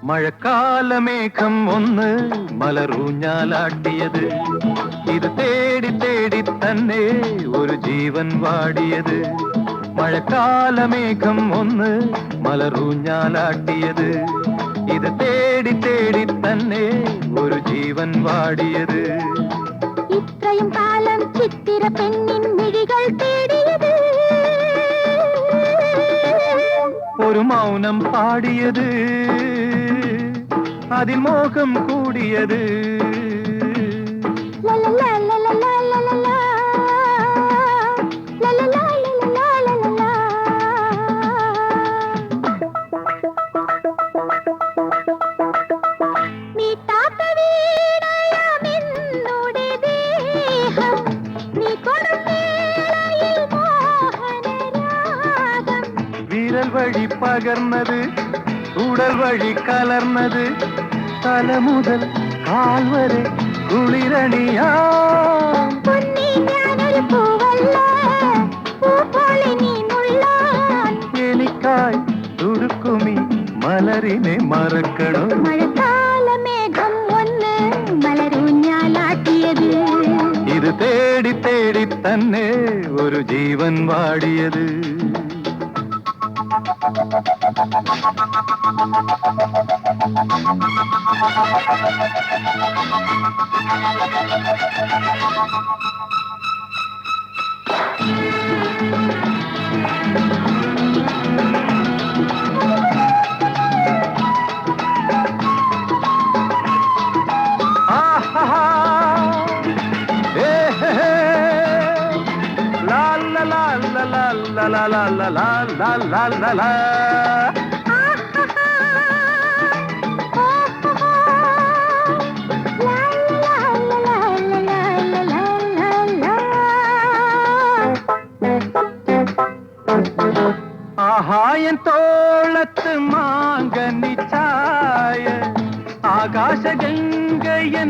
മഴക്കാലമേഘം ഒന്ന് മലറൂഞ്ഞാലാട്ടിയത്, ഇത് തേടി തേടി തന്നെ ഒരു ജീവൻ വാടിയത്. മഴക്കാലമേഘം ഒന്ന് മലറൂഞ്ഞാലാട്ടിയത്, ഇത് തേടി തേടി തന്നെ ഒരു ജീവൻ വാടിയത്. ഇത്രയും കാലം ചിത്തിര പെണ്ണിൻ മിഴികൾ തേടിയത്, ഒരു മൗനം പാടിയത്, അതിൽ മോഹം കൂടിയത്. വിരൽ വഴി പകർന്നത്, ഉടൽ വഴി കലർന്നത്, തല മുതൽ കാൽ വരെ കുളിരണിയാ. എനിക്കായി തുടുക്കുമി മലരിനെ മറക്കണോ? മഴക്കാലമേഘം ഒന്ന് മലരൂഞ്ഞാലാട്ടിയത്, ഇത് തേടി തേടി തന്നെ ഒരു ജീവൻ വാടിയത്. La la la la la la la la la. ആഹായൻ തോളത്ത് മാങ്കനി ചായ, ആകാശഗംഗയൻ